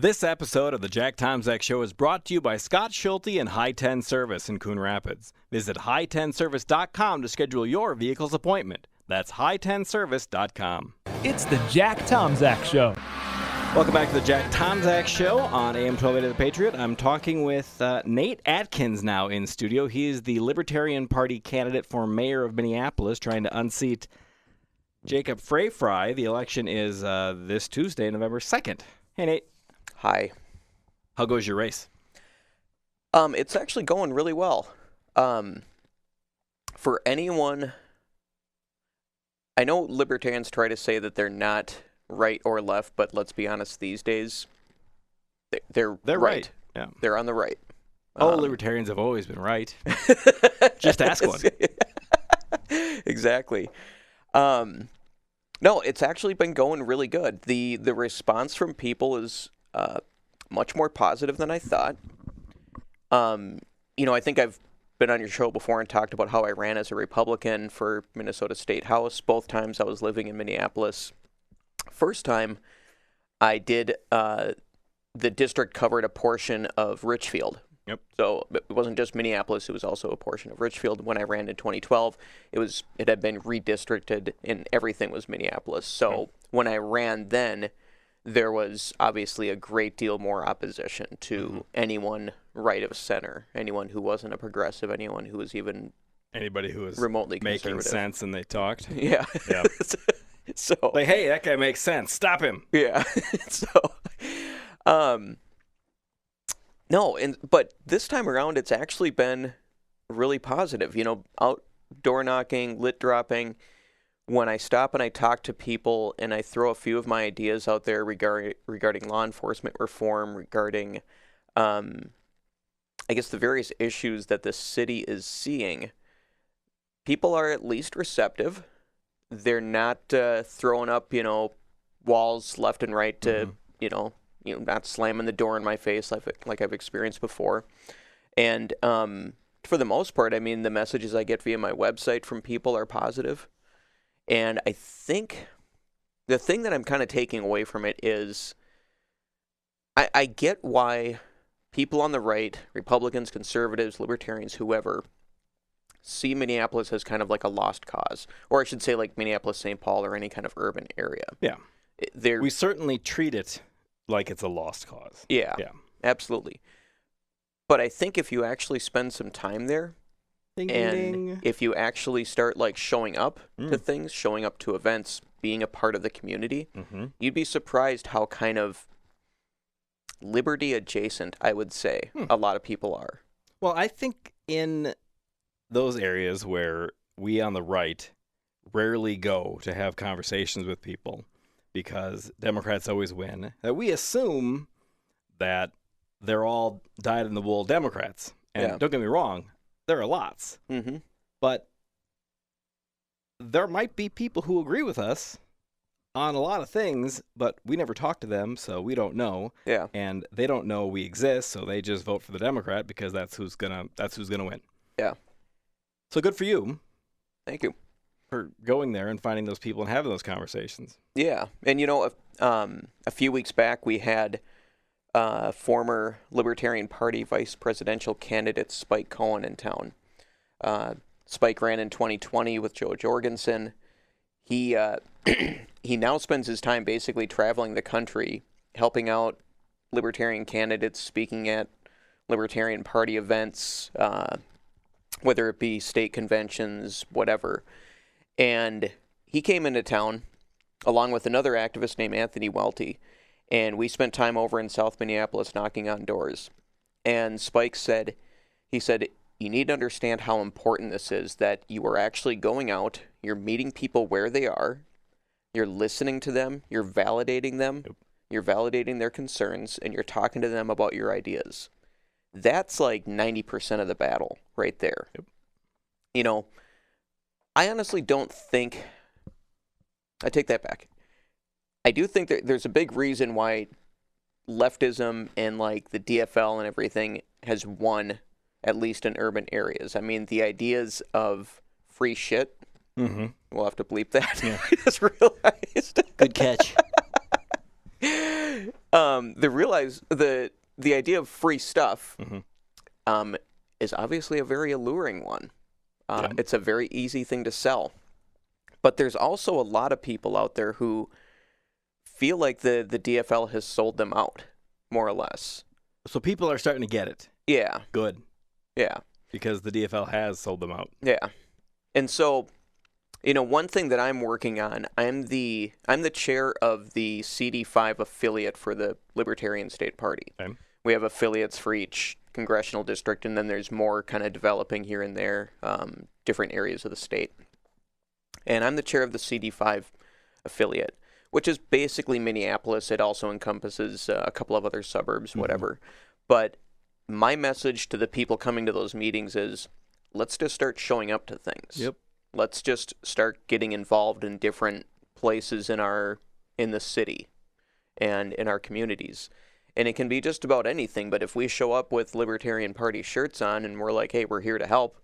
This episode of the Jack Tomczak Show is brought to you by Scott Schulte and High 10 Service in Coon Rapids. Visit high10service.com to schedule your vehicle's appointment. That's high10service.com. It's the Jack Tomczak Show. Welcome back to the Jack Tomczak Show on AM 1280 The Patriot. I'm talking with Nate Atkins now in studio. He is the Libertarian Party candidate for mayor of Minneapolis, trying to unseat Jacob Frey. The election is this Tuesday, November 2nd. Hey, Nate. Hi. How goes your race? It's actually going really well. For anyone, I know libertarians try to say that they're not right or left, but let's be honest, these days, they're right. Yeah. They're on the right. Libertarians have always been right. Just ask one. Exactly. No, it's actually been going really good. The response from people is much more positive than I thought. I think I've been on your show before and talked about how I ran as a Republican for Minnesota State House. Both times I was living in Minneapolis. First time I did, the district covered a portion of Richfield. Yep. So it wasn't just Minneapolis, it was also a portion of Richfield. When I ran in 2012, it had been redistricted and everything was Minneapolis. So when I ran then, there was obviously a great deal more opposition to anyone right of center, anyone who wasn't a progressive, anyone who was even anybody who was remotely making sense and they talked. Yeah. Yeah. So like, hey, that guy makes sense. Stop him. Yeah. But this time around, it's actually been really positive. Outdoor knocking, lit dropping. When I stop and I talk to people and I throw a few of my ideas out there regarding law enforcement reform, regarding, I guess, the various issues that the city is seeing, people are at least receptive. They're not throwing up, walls left and right to, not slamming the door in my face like I've experienced before. And for the most part, I mean, the messages I get via my website from people are positive. And I think the thing that I'm kind of taking away from it is I get why people on the right, Republicans, conservatives, libertarians, whoever, see Minneapolis as kind of like a lost cause. Or I should say like Minneapolis, St. Paul, or any kind of urban area. Yeah. We certainly treat it like it's a lost cause. Yeah, absolutely. But I think if you actually spend some time there, ding. If you actually start like showing up to things, showing up to events, being a part of the community, you'd be surprised how kind of liberty adjacent, I would say, a lot of people are. Well, I think in those areas where we on the right rarely go to have conversations with people because Democrats always win, that we assume that they're all dyed-in-the-wool Democrats. And don't get me wrong, there are lots. But there might be people who agree with us on a lot of things, but we never talk to them, so we don't know. Yeah. And they don't know we exist, so they just vote for the Democrat because that's who's gonna win. Yeah. So good for you. Thank you for going there and finding those people and having those conversations. Yeah. And a few weeks back we had former Libertarian Party vice presidential candidate Spike Cohen in town. Spike ran in 2020 with Joe Jorgensen. He now spends his time basically traveling the country, helping out Libertarian candidates, speaking at Libertarian Party events, whether it be state conventions, whatever. And he came into town along with another activist named Anthony Welty. And we spent time over in South Minneapolis knocking on doors. And Spike said, you need to understand how important this is, that you are actually going out, you're meeting people where they are, you're listening to them, you're validating them, you're validating their concerns, and you're talking to them about your ideas. That's like 90% of the battle right there. I honestly don't think, I take that back. I do think that there's a big reason why leftism and like the DFL and everything has won, at least in urban areas. I mean, the ideas of free shit, we'll have to bleep that. Yeah. I just realized. Good catch. The idea of free stuff Mm-hmm. is obviously a very alluring one. Yeah. It's a very easy thing to sell. But there's also a lot of people out there who feel like the DFL has sold them out, more or less. So people are starting to get it. Yeah, Good. yeah, Because the DFL has sold them out. yeah. And so, one thing that I'm working on, I'm the chair of the CD5 affiliate for the Libertarian State Party. Okay. We have affiliates for each congressional district, and then there's more kind of developing here and there, different areas of the state. And I'm the chair of the CD5 affiliate, which is basically Minneapolis. It also encompasses a couple of other suburbs, whatever. But my message to the people coming to those meetings is, let's just start showing up to things. Yep. Let's just start getting involved in different places in the city and in our communities. And it can be just about anything, but if we show up with Libertarian Party shirts on and we're like, hey, we're here to help,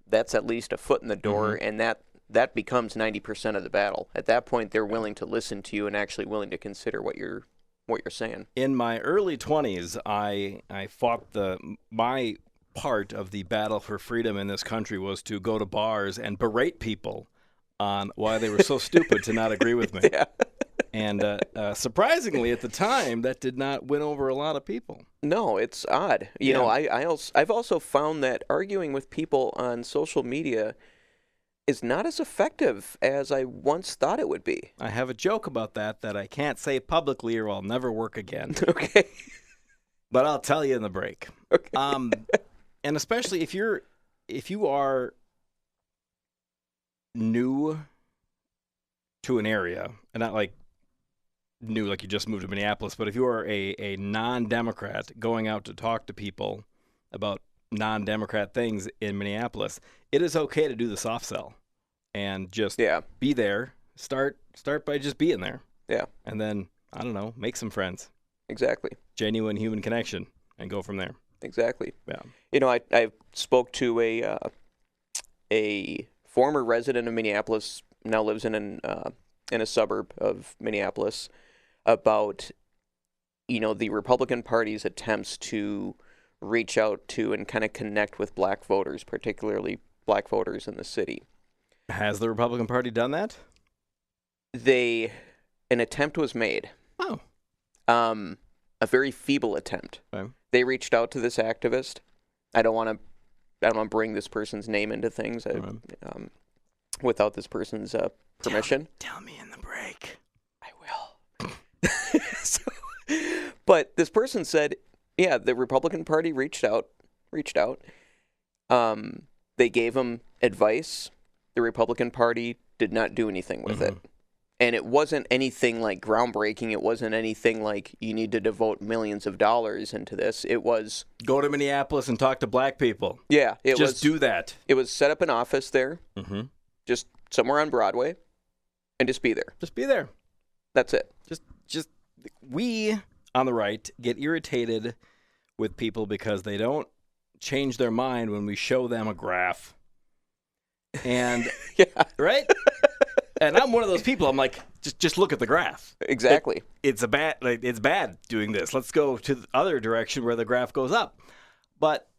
that's at least a foot in the door, and that becomes 90% of the battle. At that point, they're willing to listen to you and actually willing to consider what you're saying. In my early 20s, I fought my part of the battle for freedom in this country was to go to bars and berate people on why they were so stupid to not agree with me. Yeah. And surprisingly, at the time, that did not win over a lot of people. No, it's odd. I've also found that arguing with people on social media is not as effective as I once thought it would be. I have a joke about that I can't say publicly or I'll never work again. Okay. But I'll tell you in the break. Okay. And especially if you are new to an area, and not like new like you just moved to Minneapolis, but if you are a non-Democrat going out to talk to people about non-Democrat things in Minneapolis, it is okay to do the soft sell and just be there. Start by just being there. Yeah. And then, I don't know, make some friends. Exactly. Genuine human connection and go from there. Exactly. Yeah. I spoke to a former resident of Minneapolis, now lives in a suburb of Minneapolis, about the Republican Party's attempts to reach out to and kind of connect with black voters, particularly black voters in the city. Has the Republican Party done that? An attempt was made. Oh. A very feeble attempt. Okay. They reached out to this activist. I don't want to bring this person's name into things without this person's permission. Tell me in the break. I will. But this person said, yeah, the Republican Party reached out. They gave him advice. The Republican Party did not do anything with it. And it wasn't anything like groundbreaking. It wasn't anything like you need to devote millions of dollars into this. It was go to Minneapolis and talk to black people. Yeah, just do that. It was set up an office there, just somewhere on Broadway, and just be there. Just be there. That's it. Just we on the right get irritated with people because they don't change their mind when we show them a graph. And right? And I'm one of those people. I'm like, just look at the graph. Exactly. It's bad doing this. Let's go to the other direction where the graph goes up. But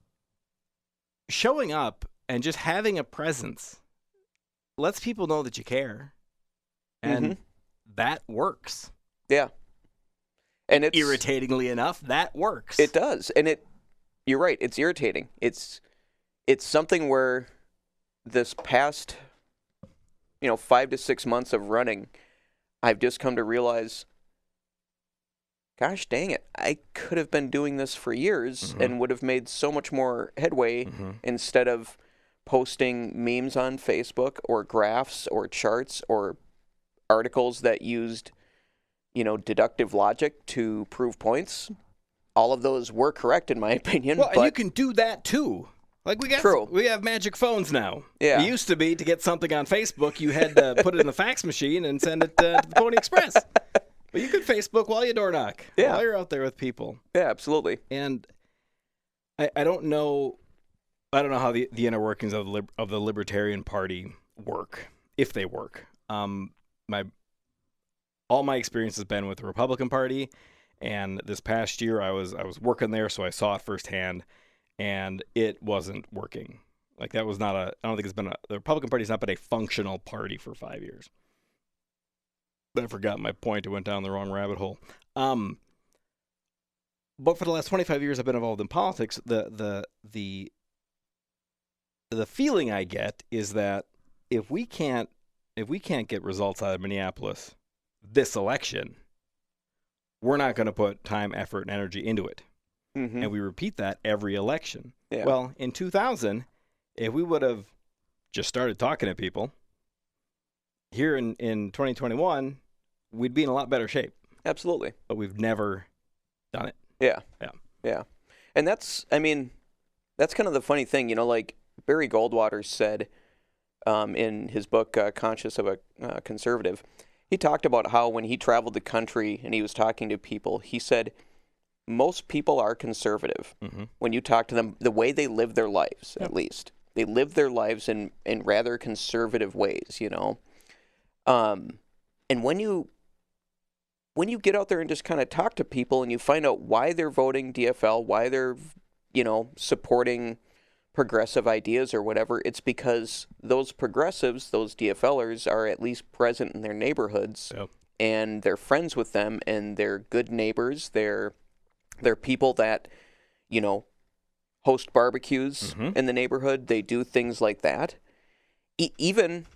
showing up and just having a presence lets people know that you care. And that works. Yeah. And it's irritatingly enough, that works. It does. And you're right, it's irritating. It's something where this past 5 to 6 months of running, I've just come to realize, gosh dang it, I could have been doing this for years and would have made so much more headway instead of posting memes on Facebook or graphs or charts or articles that used, deductive logic to prove points. All of those were correct in my opinion. Well, and you can do that too. Like we have magic phones now. Yeah. It used to be to get something on Facebook, you had to put it in the fax machine and send it to the Pony Express. But you could Facebook while you door knock. Yeah. While you're out there with people. Yeah, absolutely. And I don't know how the inner workings of the Libertarian Party work, if they work. All my experience has been with the Republican Party, And this past year, I was working there, so I saw it firsthand, and it wasn't working. Like, that was not I don't think the Republican Party's not been a functional party for 5 years. But I forgot my point. I went down the wrong rabbit hole. But for the last 25 years I've been involved in politics, the feeling I get is that if we can't get results out of Minneapolis this election, we're not going to put time, effort, and energy into it. Mm-hmm. And we repeat that every election. Yeah. Well, in 2000, if we would have just started talking to people, here in 2021, we'd be in a lot better shape. Absolutely. But we've never done it. Yeah. Yeah. Yeah. And that's kind of the funny thing, like Barry Goldwater said in his book, Conscious of a Conservative, he talked about how when he traveled the country and he was talking to people, he said, most people are conservative. Mm-hmm. When you talk to them, the way they live their lives, at least. They live their lives in rather conservative ways, And when you get out there and just kind of talk to people and you find out why they're voting DFL, why they're, supporting progressive ideas or whatever, it's because those progressives, those DFLers, are at least present in their neighborhoods. Yep. And they're friends with them, and they're good neighbors. They're people that, host barbecues in the neighborhood. They do things like that. Even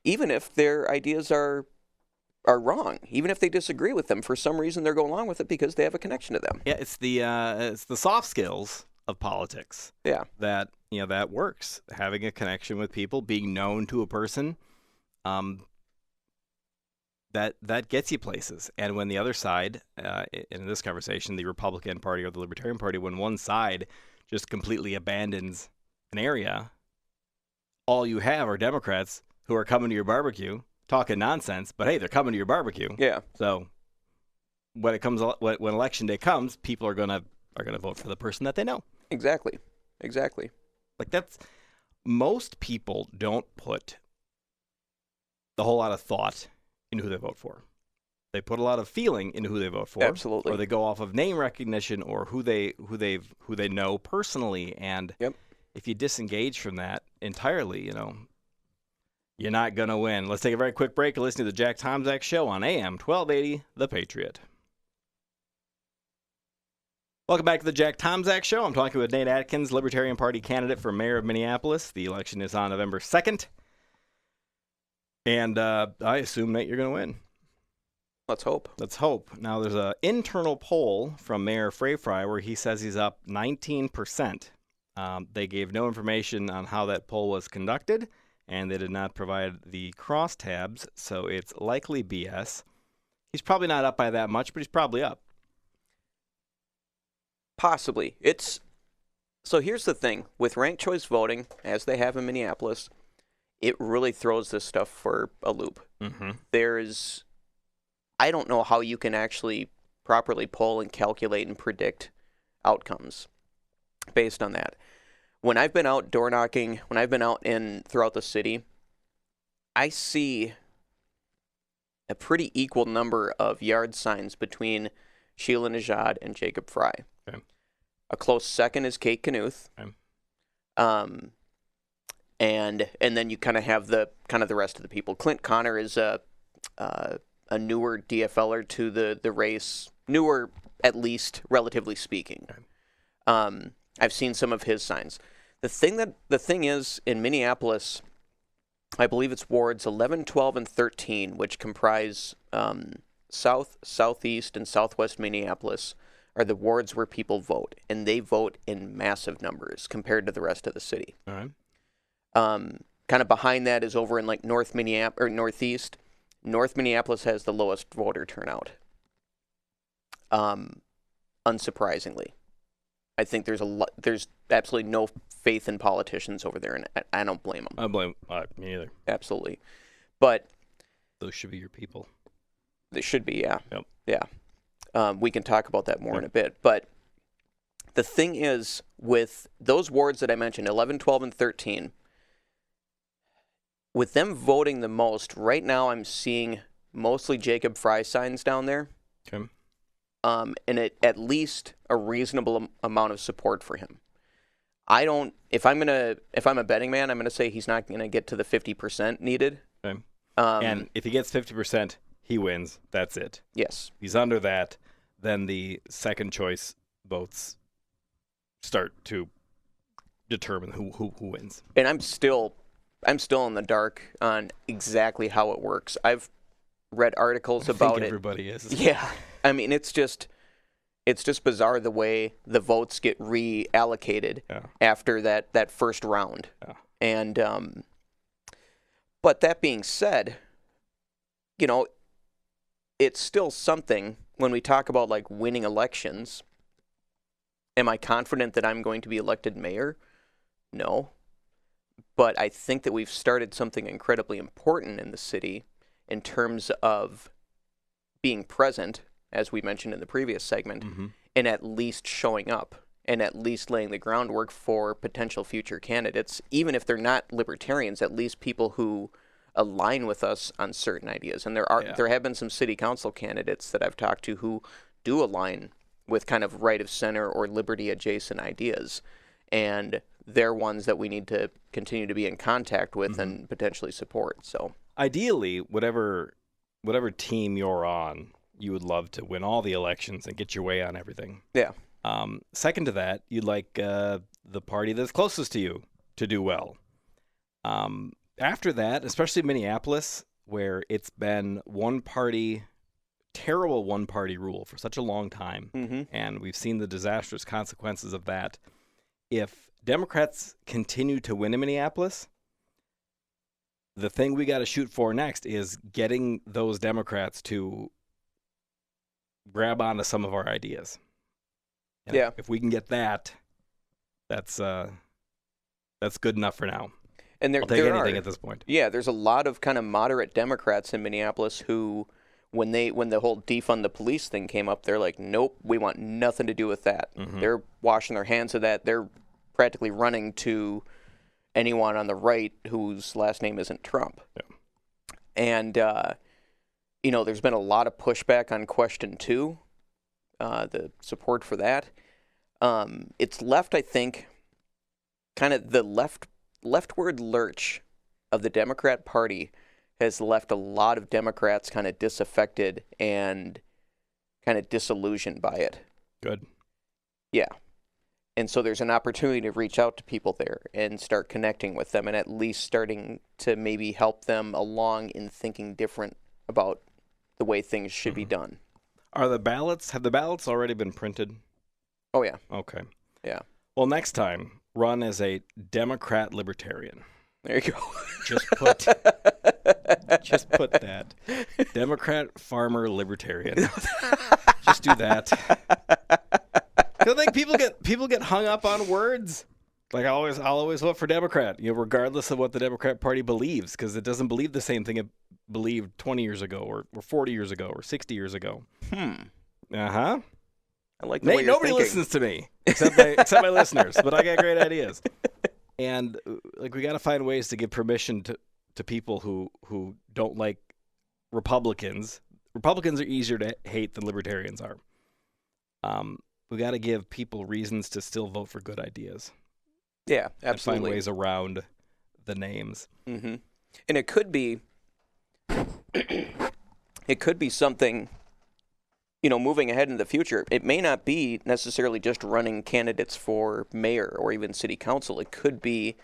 if their ideas are wrong, even if they disagree with them, for some reason they're going along with it because they have a connection to them. Yeah, it's the soft skills of politics. Yeah. That that works. Having a connection with people, being known to a person, that gets you places. And when the other side, in this conversation, the Republican Party or the Libertarian Party, when one side just completely abandons an area, all you have are Democrats who are coming to your barbecue talking nonsense, but hey, they're coming to your barbecue. Yeah. So when election day comes, people are gonna vote for the person that they know. Exactly. Like, most people don't put a whole lot of thought into who they vote for. They put a lot of feeling into who they vote for. Absolutely. Or they go off of name recognition or who they know personally. And if you disengage from that entirely, you're not gonna win. Let's take a very quick break and listen to the Jack Tomczak Show on AM 1280, The Patriot. Welcome back to the Jack Tomczak Show. I'm talking with Nate Atkins, Libertarian Party candidate for mayor of Minneapolis. The election is on November 2nd. And I assume, Nate, you're going to win. Let's hope. Now, there's an internal poll from Mayor Frey where he says he's up 19%. They gave no information on how that poll was conducted, and they did not provide the crosstabs, so it's likely BS. He's probably not up by that much, but he's probably up. Possibly. So here's the thing. With ranked choice voting, as they have in Minneapolis, it really throws this stuff for a loop. Mm-hmm. I don't know how you can actually properly poll and calculate and predict outcomes based on that. When I've been out door knocking, when I've been out throughout the city, I see a pretty equal number of yard signs between Sheila Najad and Jacob Fry. Okay. A close second is Kate Knuth. Okay. And then you kind of have the rest of the people. Clint Connor is a newer DFLer to the race, newer at least relatively speaking. Okay. I've seen some of his signs. The thing is in Minneapolis, I believe it's wards 11, 12, and 13, which comprise South, Southeast, and Southwest Minneapolis, are the wards where people vote, and they vote in massive numbers compared to the rest of the city. All right. Kind of behind that is over in like North Minneapolis or Northeast. North Minneapolis has the lowest voter turnout. Unsurprisingly, I think there's absolutely no faith in politicians over there, and I don't blame them. I blame me either. Absolutely, but those should be your people. They should be, yeah. Yep. Yeah. We can talk about that more in a bit, but the thing is, with those wards that I mentioned, 11, 12, and 13, with them voting the most, right now I'm seeing mostly Jacob Fry signs down there. Okay. and at least a reasonable amount of support for him. If I'm a betting man, I'm gonna say he's not gonna get to the 50% needed. Okay. And if he gets 50%, he wins. That's it. Yes. If he's under that, then the second choice votes start to determine who wins. And I'm still in the dark on exactly how it works. I've read articles about it. Everybody is. Yeah. I mean, it's just bizarre the way the votes get reallocated after that first round. Yeah. And but that being said, it's still something when we talk about like winning elections. Am I confident that I'm going to be elected mayor? No. But I think that we've started something incredibly important in the city in terms of being present, as we mentioned in the previous segment, and at least showing up and at least laying the groundwork for potential future candidates, even if they're not libertarians, at least people who align with us on certain ideas. And there have been some city council candidates that I've talked to who do align with kind of right of center or liberty adjacent ideas. And they're ones that we need to continue to be in contact with and potentially support. So ideally, whatever team you're on, you would love to win all the elections and get your way on everything. Yeah. Second to that, you'd like the party that's closest to you to do well. After that, especially Minneapolis, where it's been terrible one-party rule for such a long time, and we've seen the disastrous consequences of that. If Democrats continue to win in Minneapolis, the thing we got to shoot for next is getting those Democrats to grab onto some of our ideas. And if we can get that, that's good enough for now. And I'll take anything at this point. Yeah, there's a lot of kind of moderate Democrats in Minneapolis who, when the whole defund the police thing came up, they're like, nope, we want nothing to do with that. They're washing their hands of that. They're practically running to anyone on the right whose last name isn't Trump. Yeah. And, there's been a lot of pushback on Question 2, the support for that. It's left, I think, kind of the leftward lurch of the Democrat Party has left a lot of Democrats kind of disaffected and kind of disillusioned by it. Good. Yeah. And so there's an opportunity to reach out to people there and start connecting with them and at least starting to maybe help them along in thinking different about the way things should be done. Have the ballots already been printed? Oh, yeah. Okay. Yeah. Well, next time, run as a Democrat Libertarian. There you go. Just put that. Democrat Farmer Libertarian. Just do that. I think people get hung up on words. Like I'll always vote for Democrat, regardless of what the Democrat Party believes, because it doesn't believe the same thing it believed 20 years ago or 40 years ago or 60 years ago. Uh-huh. I like the way Nate, you're nobody thinking. listens to me except my listeners, but I got great ideas. And we got to find ways to give permission to people who don't like Republicans. Republicans are easier to hate than libertarians are. We got to give people reasons to still vote for good ideas. Yeah, absolutely. And find ways around the names. And it could be something, moving ahead in the future. It may not be necessarily just running candidates for mayor or even city council. It could be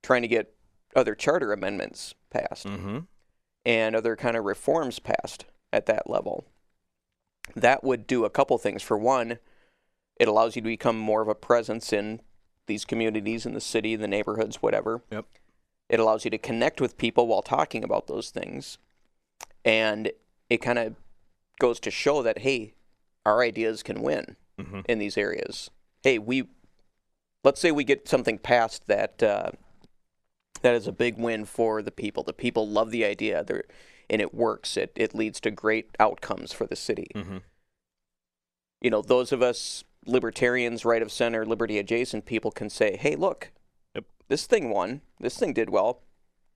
trying to get other charter amendments passed and other kind of reforms passed at that level. That would do a couple things. For one, it allows you to become more of a presence in these communities, in the city, the neighborhoods, whatever. Yep. It allows you to connect with people while talking about those things. And it kind of goes to show that, hey, our ideas can win in these areas. Hey, let's say we get something passed that is a big win for the people. The people love the idea, and it works. It leads to great outcomes for the city. Those of us libertarians, right of center, liberty adjacent people can say, hey, look, this thing won. This thing did well.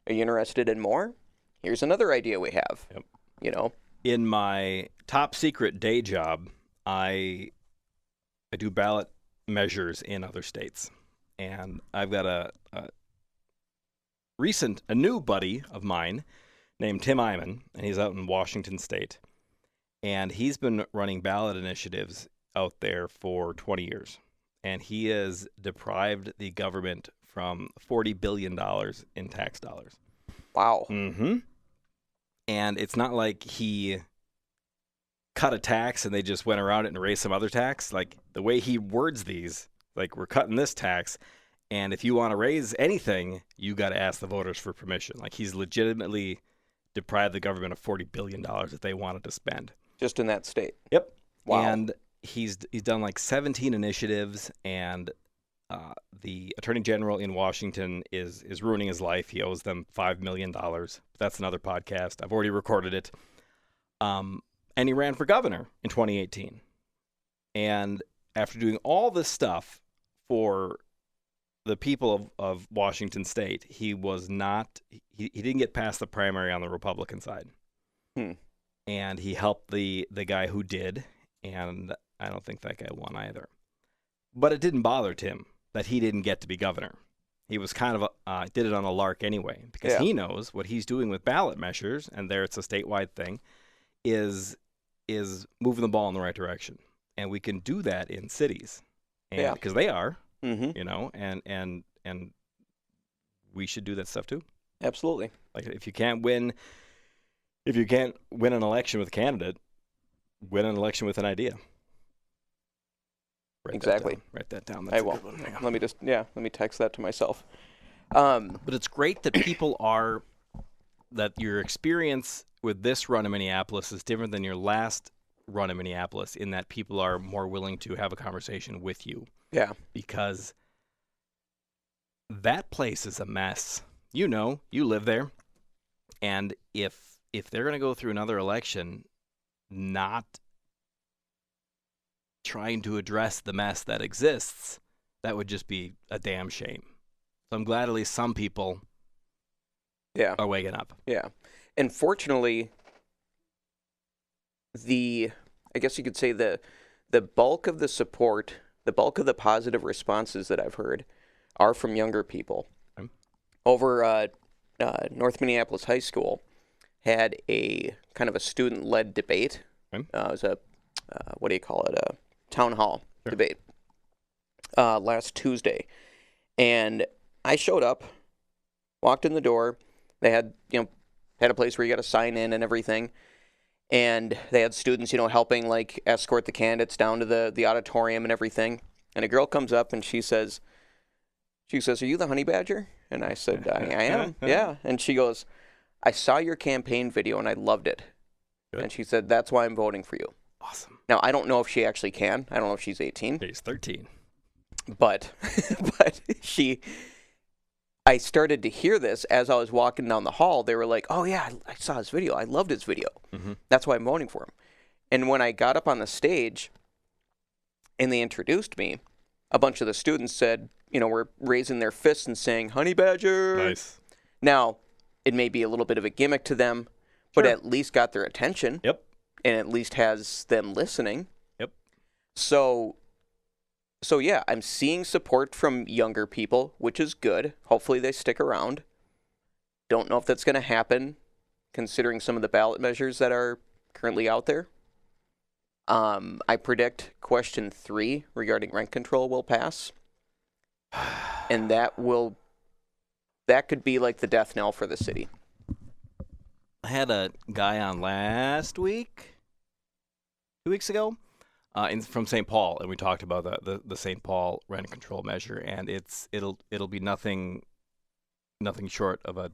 Are you interested in more? Here's another idea we have. In my top secret day job, I do ballot measures in other states, and I've got a new buddy of mine named Tim Iman, and he's out in Washington State, and he's been running ballot initiatives out there for 20 years, and he has deprived the government from $40 billion in tax dollars. Wow. Mm-hmm. And it's not like he cut a tax and they just went around it and raised some other tax. Like, the way he words these, like, we're cutting this tax, and if you want to raise anything, you got to ask the voters for permission. Like, he's legitimately deprived the government of $40 billion that they wanted to spend. Just in that state? Yep. Wow. And he's done like 17 initiatives, and the Attorney General in Washington is ruining his life. He owes them $5 million. That's another podcast. I've already recorded it. And he ran for governor in 2018. And after doing all this stuff for the people of Washington State, he didn't get past the primary on the Republican side. And he helped the guy who did, and I don't think that guy won either. But it didn't bother Tim that he didn't get to be governor. He was kind of did it on a lark anyway, because he knows what he's doing with ballot measures, and there it's a statewide thing, is moving the ball in the right direction. And we can do that in cities, and because they are, you know, and we should do that stuff too. Absolutely. Like, if you can't win an election with a candidate, win an election with an idea. Exactly. Write that down. I will. Let me text that to myself. But it's great that that your experience with this run in Minneapolis is different than your last run in Minneapolis, in that people are more willing to have a conversation with you. Yeah. Because that place is a mess. You know, you live there. And if they're going to go through another election not trying to address the mess that exists, that would just be a damn shame. So I'm glad at least some people are waking up. Yeah. And fortunately, I guess you could say the bulk of the support, the bulk of the positive responses that I've heard are from younger people. Okay. Over North Minneapolis High School had a kind of a student-led debate. Okay. It was a, a town hall debate last Tuesday. And I showed up, walked in the door. They had a place where you got to sign in and everything. And they had students, helping like escort the candidates down to the auditorium and everything. And a girl comes up and she says, "Are you the honey badger?" And I said, I am. Yeah. And she goes, "I saw your campaign video and I loved it." Good. And she said, "That's why I'm voting for you." Awesome. Now, I don't know if she actually can. I don't know if she's 18. She's 13. But I started to hear this as I was walking down the hall. They were like, "Oh yeah, I saw his video. I loved his video. Mm-hmm. That's why I'm voting for him." And when I got up on the stage and they introduced me, a bunch of the students said, were raising their fists and saying, "Honey Badger." Nice. Now, it may be a little bit of a gimmick to them, but at least got their attention. Yep. And at least has them listening. Yep. So yeah, I'm seeing support from younger people, which is good. Hopefully they stick around. Don't know if that's going to happen, considering some of the ballot measures that are currently out there. I predict question 3 regarding rent control will pass. And that could be like the death knell for the city. I had a guy on last week, 2 weeks ago, from St. Paul, and we talked about the St. Paul rent control measure, and it'll be nothing short of a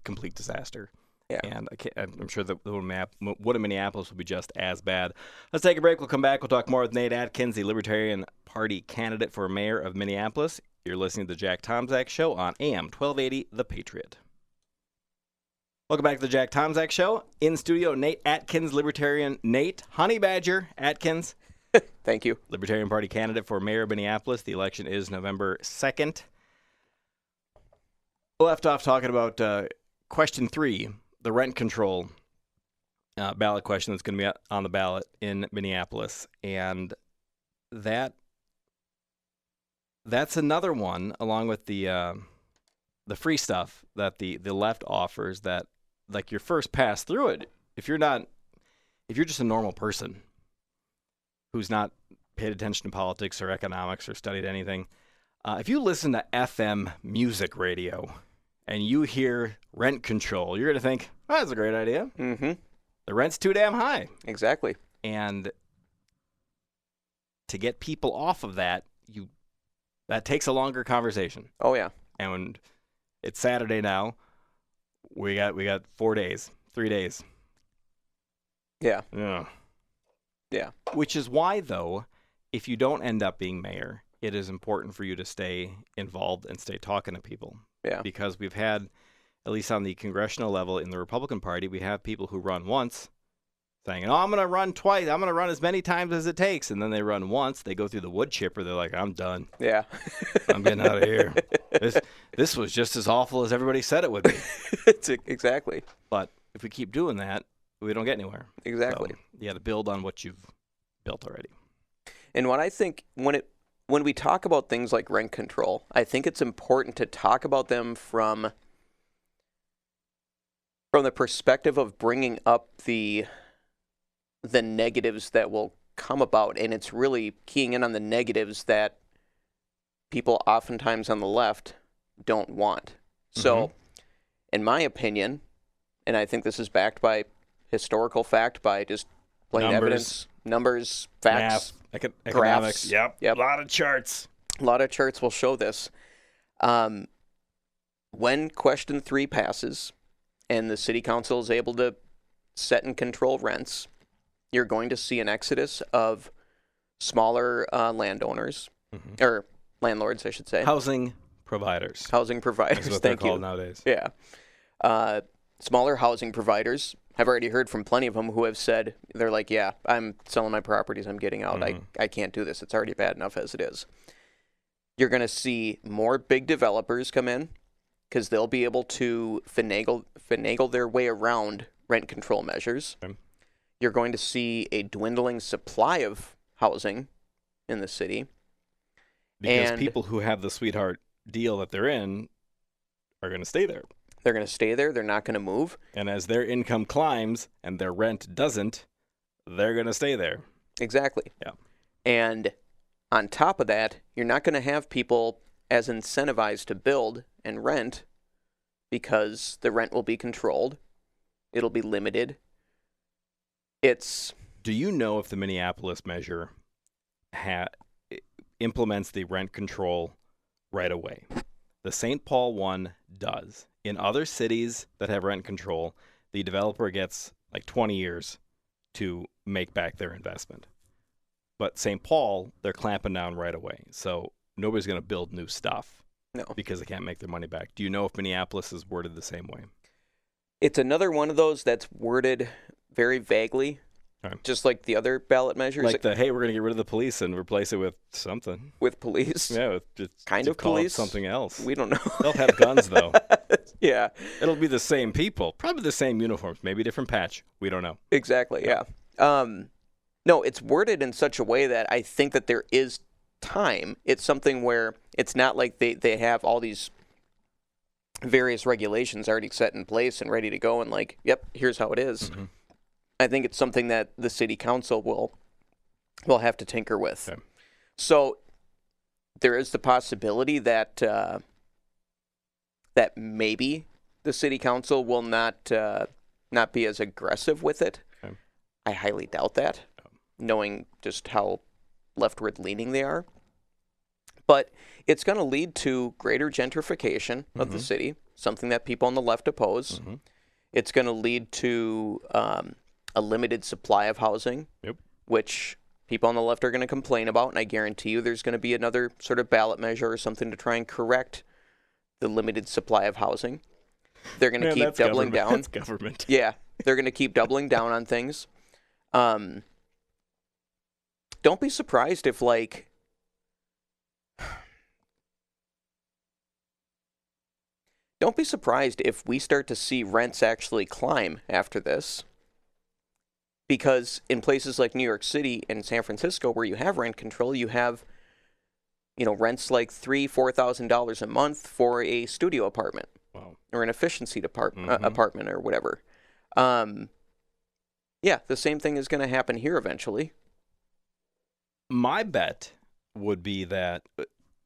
complete disaster. Yeah. And I'm sure that what in Minneapolis will be just as bad. Let's take a break. We'll come back. We'll talk more with Nate Atkins, the Libertarian Party candidate for mayor of Minneapolis. You're listening to the Jack Tomczak Show on AM 1280, The Patriot. Welcome back to the Jack Tomczak Show. In studio, Nate Atkins, Libertarian Nate Honey Badger Atkins. Thank you. Libertarian Party candidate for mayor of Minneapolis. The election is November 2nd. We left off talking about question 3, the rent control ballot question that's going to be on the ballot in Minneapolis, and that's another one, along with the free stuff that the left offers, that like your first pass through it, if you're just a normal person who's not paid attention to politics or economics or studied anything, if you listen to FM music radio and you hear rent control, you're going to think, oh, that's a great idea. Mm-hmm. The rent's too damn high. Exactly. And to get people off of that, that takes a longer conversation. Oh, yeah. And when it's Saturday now, we got 3 days. Yeah. Yeah. Yeah. Which is why, though, if you don't end up being mayor, it is important for you to stay involved and stay talking to people. Yeah. Because we've had, at least on the congressional level in the Republican Party, we have people who run once saying, oh, I'm going to run twice. I'm going to run as many times as it takes. And then they run once. They go through the wood chipper. They're like, I'm done. Yeah. I'm getting out of here. This was just as awful as everybody said it would be. Exactly. But if we keep doing that, we don't get anywhere. Exactly. So you got to build on what you've built already. And what I think, when we talk about things like rent control, I think it's important to talk about them from the perspective of bringing up the negatives that will come about, and it's really keying in on the negatives that people oftentimes on the left don't want. So, in my opinion, and I think this is backed by historical fact, by just plain evidence, numbers, facts, math, economics. graphs. Yep. A lot of charts. A lot of charts will show this. When question 3 passes and the city council is able to set and control rents, you're going to see an exodus of smaller landowners, or landlords, I should say. Housing providers. Housing providers. That's what Thank they're called you. nowadays. Yeah. Smaller housing providers. I've already heard from plenty of them who have said, they're like, yeah, I'm selling my properties. I'm getting out. I can't do this. It's already bad enough as it is. You're going to see more big developers come in because they'll be able to finagle their way around rent control measures. Okay. You're going to see a dwindling supply of housing in the city. Because people who have the sweetheart deal that they're in are going to stay there. They're going to stay there. They're not going to move. And as their income climbs and their rent doesn't, they're going to stay there. Exactly. Yeah. And on top of that, you're not going to have people as incentivized to build and rent because the rent will be controlled. It'll be limited. Do you know if the Minneapolis measure implements the rent control right away? The St. Paul one does. In other cities that have rent control, the developer gets like 20 years to make back their investment. But St. Paul, they're clamping down right away. So nobody's going to build new stuff. No. Because they can't make their money back. Do you know if Minneapolis is worded the same way? It's another one of those that's worded very vaguely, Okay. just like the other ballot measures. Like hey, we're going to get rid of the police and replace it with something. With police. Yeah, with just kind of call it police. something else. We don't know. They'll have guns, though. Yeah. It'll be the same people. Probably the same uniforms. Maybe a different patch. We don't know. Exactly, yeah. No, it's worded in such a way that I think that there is time. It's something where it's not like they have all these various regulations already set in place and ready to go and like, yep, here's how it is. Mm-hmm. I think it's something that the city council will have to tinker with. Okay. So there is the possibility that that maybe the city council will not be as aggressive with it. Okay. I highly doubt that, knowing just how leftward leaning they are. But it's going to lead to greater gentrification of the city, something that people on the left oppose. Mm-hmm. It's going to lead to a limited supply of housing, which people on the left are going to complain about. And I guarantee you there's going to be another sort of ballot measure or something to try and correct the limited supply of housing. They're going to keep doubling down. That's government. Yeah, they're going to keep doubling down on things. Don't be surprised if, like, don't be surprised if we start to see rents actually climb after this. Because in places like New York City and San Francisco, where you have rent control, you have, rents like $3,000-$4,000 a month for a studio apartment. Wow. Or an efficiency apartment or whatever. Yeah, the same thing is going to happen here eventually. My bet would be that,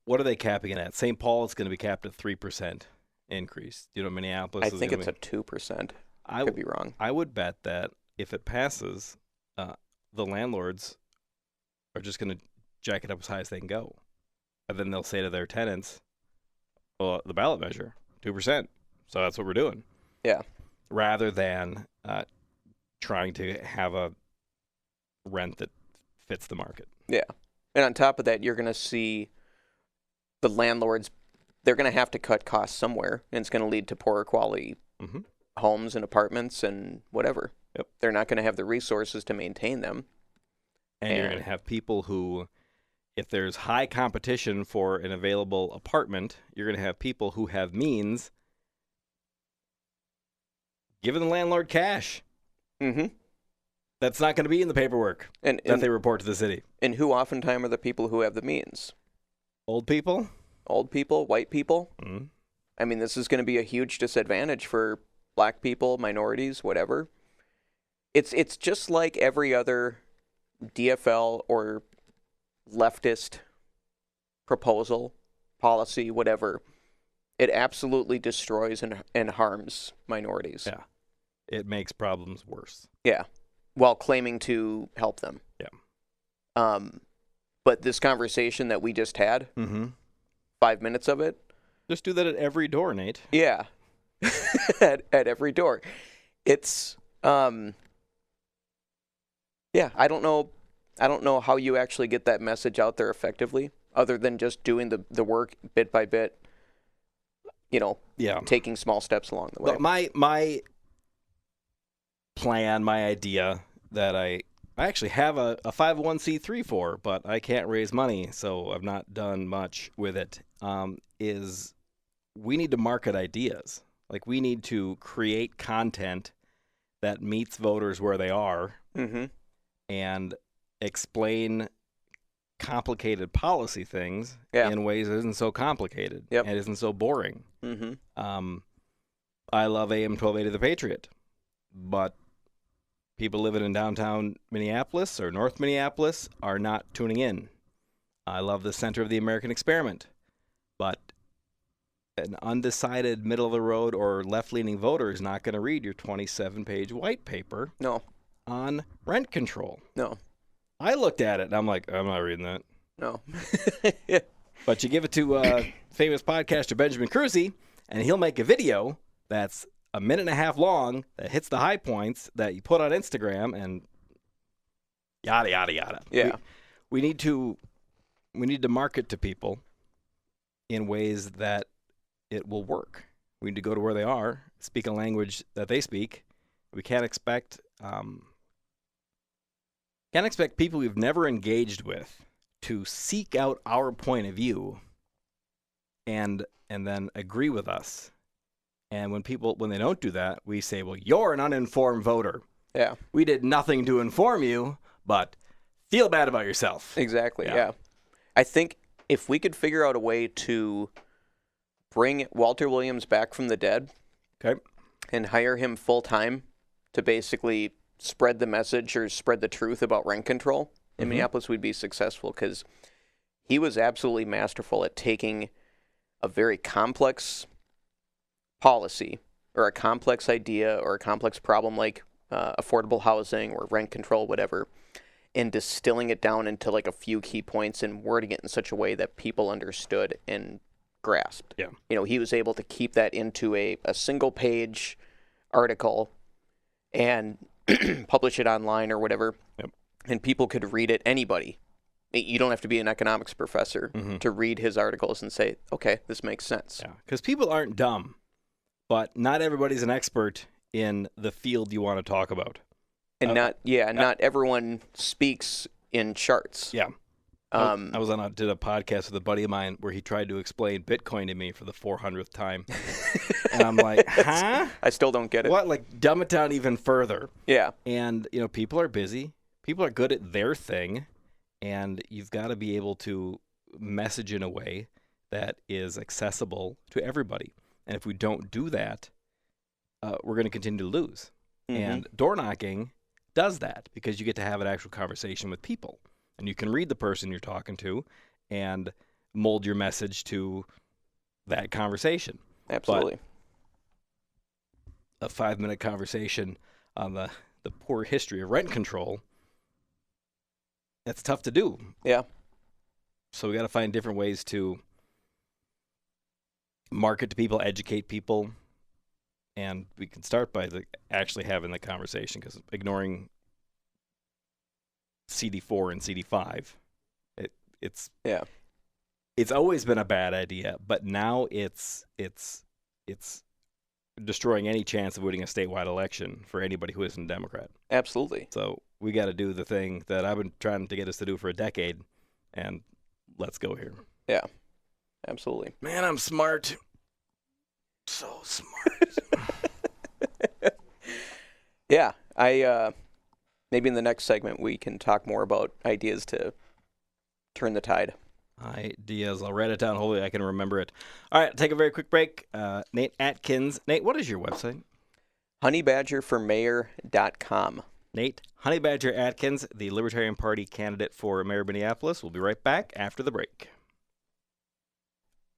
what are they capping it at? St. Paul is going to be capped at 3% increase. Minneapolis I is think going it's to a 2%. I could be wrong. I would bet that if it passes, the landlords are just going to jack it up as high as they can go. And then they'll say to their tenants, well, the ballot measure, 2%. So that's what we're doing. Yeah. Rather than trying to have a rent that fits the market. Yeah. And on top of that, you're going to see the landlords, they're going to have to cut costs somewhere, and it's going to lead to poorer quality homes and apartments and whatever. Yep. They're not going to have the resources to maintain them. And you're going to have people who, if there's high competition for an available apartment, you're going to have people who have means giving the landlord cash. Mm-hmm. That's not going to be in the paperwork that they report to the city. And who oftentimes are the people who have the means? Old people? Old people, white people. Mm-hmm. I mean, this is going to be a huge disadvantage for black people, minorities, whatever. It's just like every other DFL or leftist proposal, policy, whatever. It absolutely destroys and harms minorities. Yeah. It makes problems worse. Yeah. While claiming to help them. Yeah. But this conversation that we just had, 5 minutes of it. Just do that at every door, Nate. Yeah. at every door. It's, yeah, I don't know how you actually get that message out there effectively, other than just doing the work bit by bit, taking small steps along the way. But my plan, my idea that I actually have a 501c3 for, but I can't raise money, so I've not done much with it, is we need to market ideas. Like, we need to create content that meets voters where they are and explain complicated policy things in ways that isn't so complicated and isn't so boring. I love AM 1280 The Patriot, but people living in downtown Minneapolis or North Minneapolis are not tuning in. I love the Center of the American Experiment, but an undecided middle-of-the-road or left-leaning voter is not going to read your 27-page white paper on rent control. No. I looked at it, and I'm like, I'm not reading that. No. But you give it to famous podcaster Benjamin Cruzy, and he'll make a video that's a minute and a half long that hits the high points that you put on Instagram and yada, yada, yada. Yeah. We need to market to people in ways that it will work. We need to go to where they are, speak a language that they speak. We can't expect people we've never engaged with to seek out our point of view and then agree with us. And when they don't do that, we say, well, you're an uninformed voter. Yeah. We did nothing to inform you, but feel bad about yourself. Exactly, yeah. I think if we could figure out a way to bring Walter Williams back from the dead and hire him full-time to basically spread the message or spread the truth about rent control in Minneapolis, we'd be successful, because he was absolutely masterful at taking a very complex policy or a complex idea or a complex problem like affordable housing or rent control, whatever, and distilling it down into like a few key points and wording it in such a way that people understood and grasped. Yeah. He was able to keep that into a single page article and publish it online or whatever. Yep. And people could read it, anybody. You don't have to be an economics professor to read his articles and say, okay, this makes sense. Yeah, because people aren't dumb. But not everybody's an expert in the field you want to talk about. And not everyone speaks in charts. Yeah. I did a podcast with a buddy of mine where he tried to explain Bitcoin to me for the 400th time. And I'm like, huh? I still don't get it. What? Like, dumb it down even further. Yeah. And, people are busy. People are good at their thing. And you've got to be able to message in a way that is accessible to everybody. And if we don't do that, we're going to continue to lose. Mm-hmm. And door knocking does that because you get to have an actual conversation with people. And you can read the person you're talking to and mold your message to that conversation. Absolutely. But a 5-minute conversation on the poor history of rent control, that's tough to do. Yeah. So we got to find different ways to market to people, educate people, and we can start by actually having the conversation because ignoring CD4 and CD5, it's always been a bad idea, but now it's destroying any chance of winning a statewide election for anybody who isn't a Democrat. Absolutely. So we got to do the thing that I've been trying to get us to do for a decade, and let's go here. Yeah, absolutely. Man, I'm smart. So smart. Yeah, maybe in the next segment we can talk more about ideas to turn the tide. Ideas. I'll write it down. Hopefully I can remember it. All right, take a very quick break. Nate Atkins. Nate, what is your website? honeybadgerformayor.com. Nate, Honey Badger Atkins, the Libertarian Party candidate for Mayor of Minneapolis. We'll be right back after the break.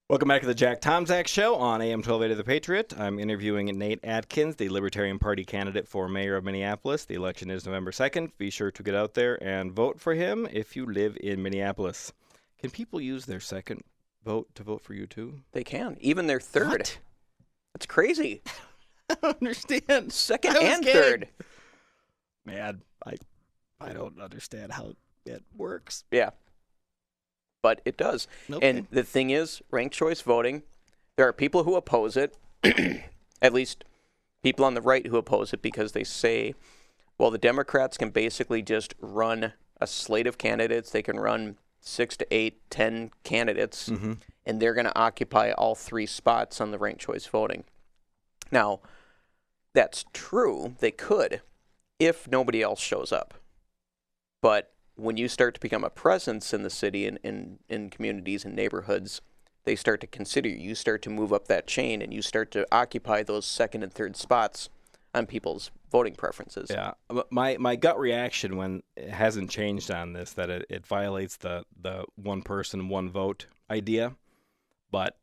Welcome back to the Jack Tomczak Show on AM 1280 The Patriot. I'm interviewing Nate Atkins, the Libertarian Party candidate for Mayor of Minneapolis. The election is November 2nd. Be sure to get out there and vote for him if you live in Minneapolis. Can people use their second vote to vote for you too? They can. Even their third. What? That's crazy. I don't understand. Second and third. Man, I don't understand how it works. Yeah. But it does. Okay. And the thing is, ranked choice voting, there are people who oppose it, at least people on the right who oppose it because they say, well, the Democrats can basically just run a slate of candidates. They can run 6 to 8, 10 candidates, and they're going to occupy all 3 spots on the ranked choice voting. Now, that's true. They could if nobody else shows up. But when you start to become a presence in the city and in communities and neighborhoods, they start to consider you. You start to move up that chain, and you start to occupy those second and third spots on people's voting preferences. Yeah. My gut reaction when it hasn't changed on this, that it violates the one person, one vote idea. But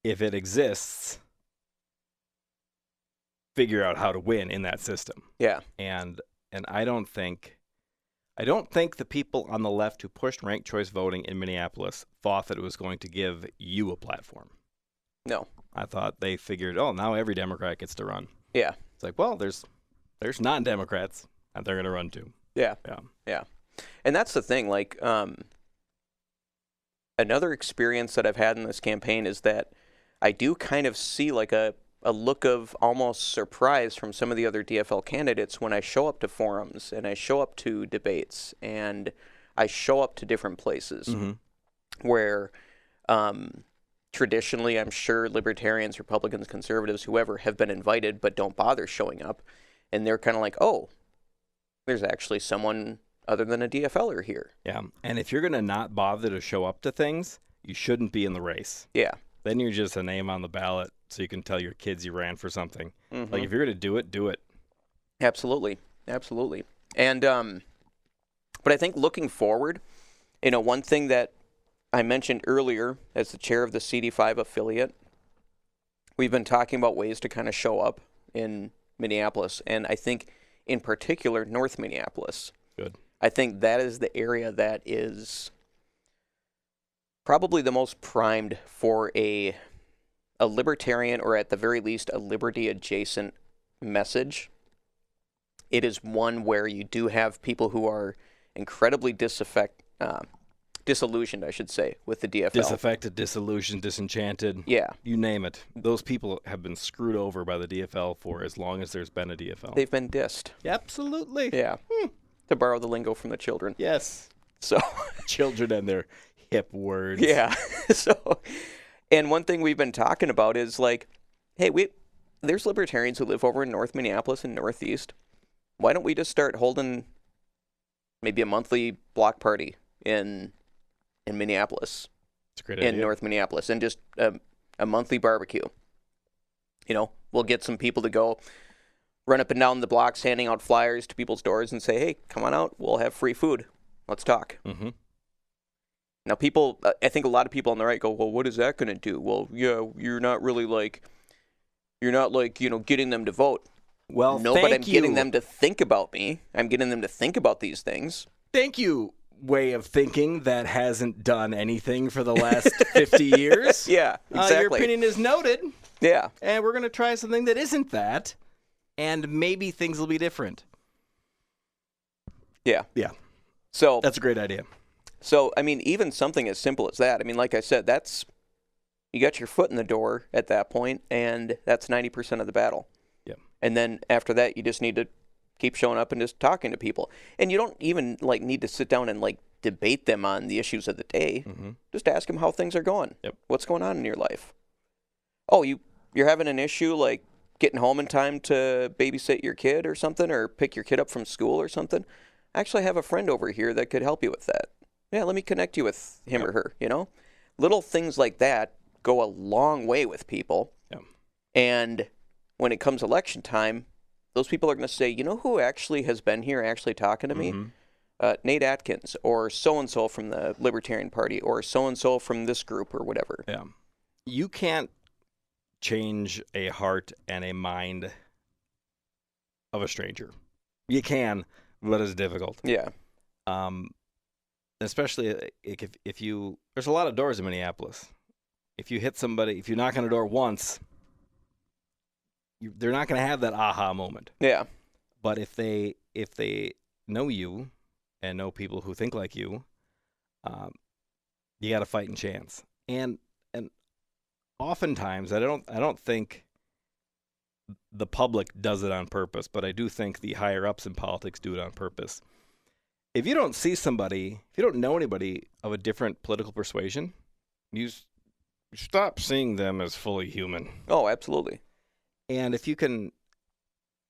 if it exists, figure out how to win in that system. Yeah. And I don't think the people on the left who pushed ranked choice voting in Minneapolis thought that it was going to give you a platform. No. I thought they figured, now every Democrat gets to run. Yeah. It's like, well, there's non-Democrats that they're going to run to. Yeah. And that's the thing. Like, another experience that I've had in this campaign is that I do kind of see like a look of almost surprise from some of the other DFL candidates when I show up to forums and I show up to debates and I show up to different places where traditionally I'm sure libertarians, Republicans, conservatives, whoever have been invited but don't bother showing up. And they're kind of like, oh, there's actually someone other than a DFLer here. Yeah, and if you're going to not bother to show up to things, you shouldn't be in the race. Yeah. Then you're just a name on the ballot so you can tell your kids you ran for something. Like, if you're going to do it, do it. Absolutely. Absolutely. And, but I think looking forward, one thing that I mentioned earlier as the chair of the CD5 affiliate, we've been talking about ways to kind of show up in Minneapolis. And I think in particular, North Minneapolis. Good. I think that is the area that is probably the most primed for a libertarian, or at the very least a liberty adjacent message. It is one where you do have people who are incredibly disillusioned, I should say, with the DFL. Disaffected, disillusioned, disenchanted. Yeah. You name it. Those people have been screwed over by the DFL for as long as there's been a DFL. They've been dissed. Absolutely. Yeah. To borrow the lingo from the children. Yes. So Children and their hip words. yeah. So, and one thing we've been talking about is like, hey, there's libertarians who live over in North Minneapolis and Northeast. Why don't we just start holding maybe a monthly block party in Minneapolis, It's a great in idea. North Minneapolis, and just a monthly barbecue. You know, we'll get some people to go run up and down the blocks handing out flyers to people's doors and say, hey, come on out. We'll have free food. Let's talk. Mm-hmm. Now, people, I think a lot of people on the right go, well, what is that going to do? Well, yeah, you're not getting them to vote. Well, No, but I'm thank you. getting them to think about me. I'm getting them to think about these things. Thank you, way of thinking that hasn't done anything for the last 50 years. Yeah, exactly. Your opinion is noted, Yeah. and we're going to try something that isn't that, and maybe things will be different. Yeah. Yeah, So, that's a great idea. I mean, even something as simple as that. I mean, like I said, you got your foot in the door at that point, and that's 90% of the battle. Yeah. And then after that, you just need to keep showing up and just talking to people. And you don't even need to sit down and debate them on the issues of the day. Mm-hmm. Just ask them how things are going. Yep. What's going on in your life? Oh, you're having an issue getting home in time to babysit your kid or something, or pick your kid up from school or something. Actually, I have a friend over here that could help you with that. Yeah, let me connect you with him or her, Little things like that go a long way with people. Yeah. And when it comes election time, those people are going to say, you know who actually has been here actually talking to me? Nate Atkins, or so-and-so from the Libertarian Party, or so-and-so from this group or whatever. Yeah. You can't change a heart and a mind of a stranger. You can, but it's difficult. Yeah. Especially if you, there's a lot of doors in Minneapolis. If you hit somebody, if you knock on a door once, they're not going to have that aha moment. Yeah. But if they know you and know people who think like you, you got a fighting chance. And oftentimes, I don't think the public does it on purpose, but I do think the higher ups in politics do it on purpose. If you don't see somebody, if you don't know anybody of a different political persuasion, you stop seeing them as fully human. Oh, absolutely. And if you can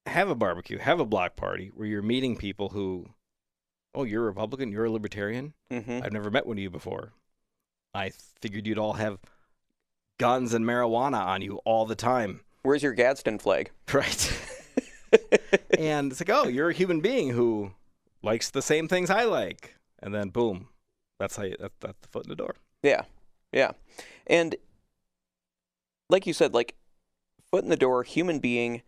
have a barbecue, have a block party where you're meeting people who, oh, you're a Republican, you're a Libertarian. Mm-hmm. I've never met one of you before. I figured you'd all have guns and marijuana on you all the time. Where's your Gadsden flag? Right. And it's like, oh, you're a human being who likes the same things I like. And then, boom, that's the foot in the door. Yeah. Yeah. And like you said, foot in the door, human being.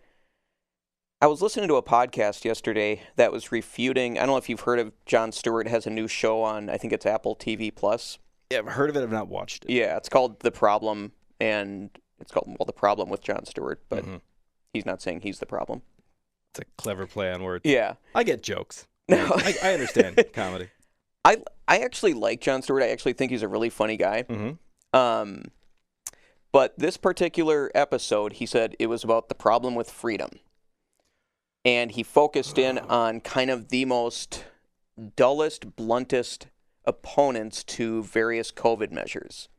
I was listening to a podcast yesterday that was refuting, I don't know if you've heard of Jon Stewart has a new show on, I think it's Apple TV Plus. Yeah, I've heard of it. I've not watched it. Yeah, it's called The Problem, and it's called, The Problem with Jon Stewart, but he's not saying he's the problem. It's a clever play on words. Yeah. I get jokes. No. I understand comedy. I actually like Jon Stewart. I actually think he's a really funny guy. Mm-hmm. But this particular episode, he said it was about the problem with freedom. And he focused in on kind of the most dullest, bluntest opponents to various COVID measures.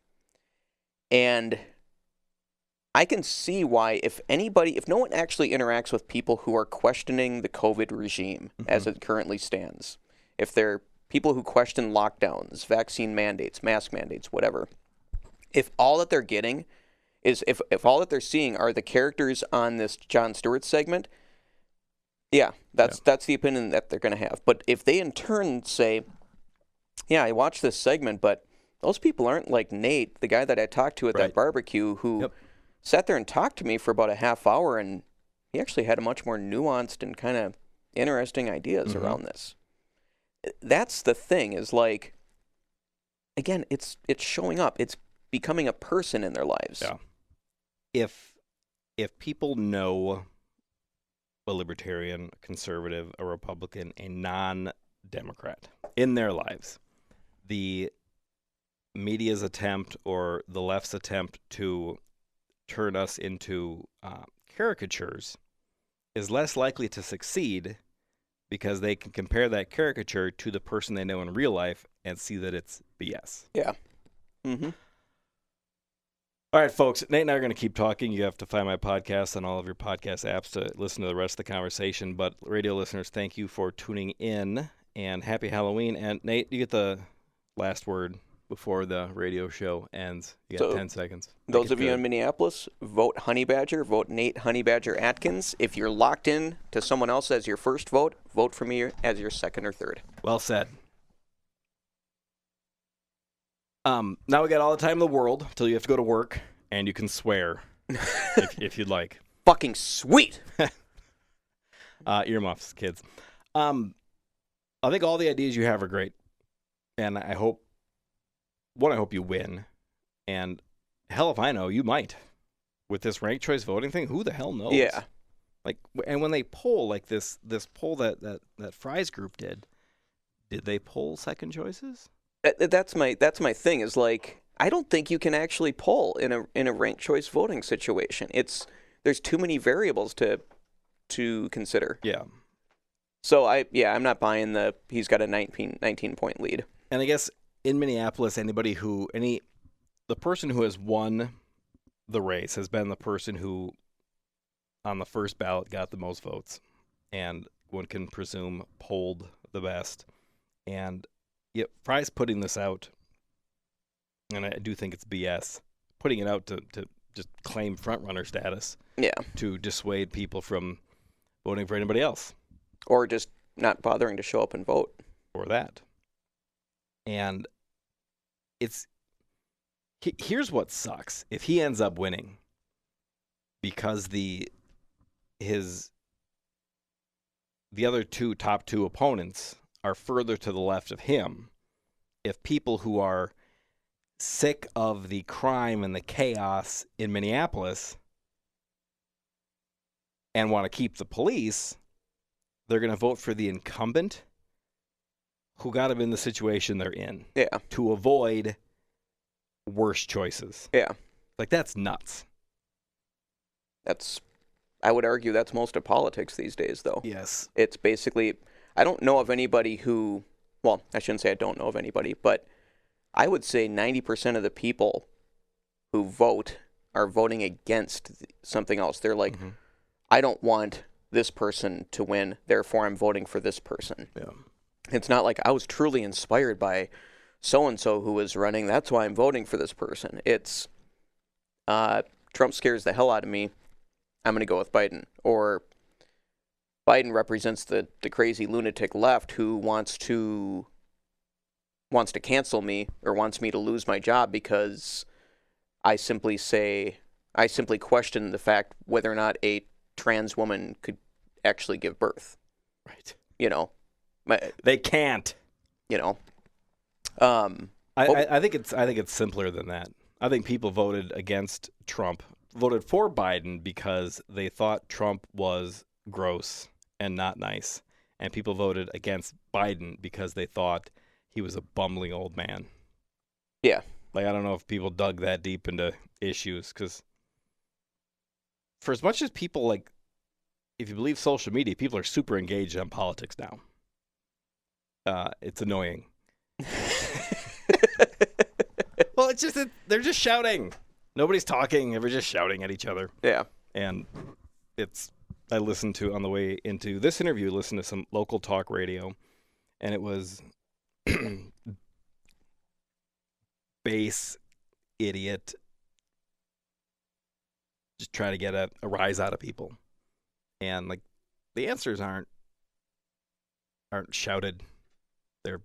And I can see why if no one actually interacts with people who are questioning the COVID regime as it currently stands, if they're people who question lockdowns, vaccine mandates, mask mandates, whatever, if all that they're getting is, if all that they're seeing are the characters on this Jon Stewart segment, yeah, that's the opinion that they're going to have. But if they in turn say, yeah, I watched this segment, but those people aren't like Nate, the guy that I talked to at that barbecue, who sat there and talked to me for about a half hour, and he actually had a much more nuanced and kind of interesting ideas around this. That's the thing, is again, it's showing up. It's becoming a person in their lives. Yeah. If people know a libertarian, a conservative, a Republican, a non-Democrat in their lives, the media's attempt or the left's attempt to turn us into caricatures is less likely to succeed, because they can compare that caricature to the person they know in real life and see that it's BS. Yeah. Mm-hmm. All right, folks. Nate and I are going to keep talking. You have to find my podcast on all of your podcast apps to listen to the rest of the conversation. But radio listeners, thank you for tuning in, and happy Halloween. And Nate, you get the last word before the radio show ends. You got 10 seconds. Those of you in Minneapolis, vote Honey Badger, vote Nate Honey Badger Atkins. If you're locked in to someone else as your first vote, vote for me as your second or third. Well said. Now we got all the time in the world till you have to go to work, and you can swear if you'd like. Fucking sweet. Earmuffs, kids. I think all the ideas you have are great, and I hope you win. And hell, if I know, you might with this ranked choice voting thing. Who the hell knows? Yeah. Like, and when they poll like this poll that Fry's group did they poll second choices? That's my thing. Is like, I don't think you can actually poll in a ranked choice voting situation. There's too many variables to consider. Yeah. So I'm not buying he's got a 19 point lead. And I guess in Minneapolis, the person who has won the race has been the person who on the first ballot got the most votes, and one can presume polled the best. And Fry's putting this out, and I do think it's BS, putting it out to just claim front-runner status. Yeah. To dissuade people from voting for anybody else. Or just not bothering to show up and vote. Or that. And here's what sucks. If he ends up winning, because the other top two opponents are further to the left of him, if people who are sick of the crime and the chaos in Minneapolis and want to keep the police, they're going to vote for the incumbent who got them in the situation they're in. Yeah. To avoid worse choices. Yeah. Like, that's nuts. I would argue that's most of politics these days, though. Yes. It's basically, I don't know of anybody who, well, I shouldn't say I don't know of anybody, but I would say 90% of the people who vote are voting against something else. They're like, I don't want this person to win, therefore I'm voting for this person. Yeah. It's not like I was truly inspired by so-and-so who was running, that's why I'm voting for this person. It's Trump scares the hell out of me, I'm going to go with Biden. Or Biden represents the crazy lunatic left who wants to cancel me or wants me to lose my job because I simply question the fact whether or not a trans woman could actually give birth. Right. They can't. I think it's simpler than that. I think people voted against Trump, voted for Biden because they thought Trump was gross and not nice, and people voted against Biden because they thought he was a bumbling old man. Yeah. Like, I don't know if people dug that deep into issues, because for as much as people, like, if you believe social media, people are super engaged on politics now. It's annoying. Well, it's just that they're just shouting. Nobody's talking. They're just shouting at each other. Yeah. And I listened to, on the way into this interview, listened to some local talk radio, and it was base idiot just trying to get a rise out of people. And, like, the answers aren't shouted. They're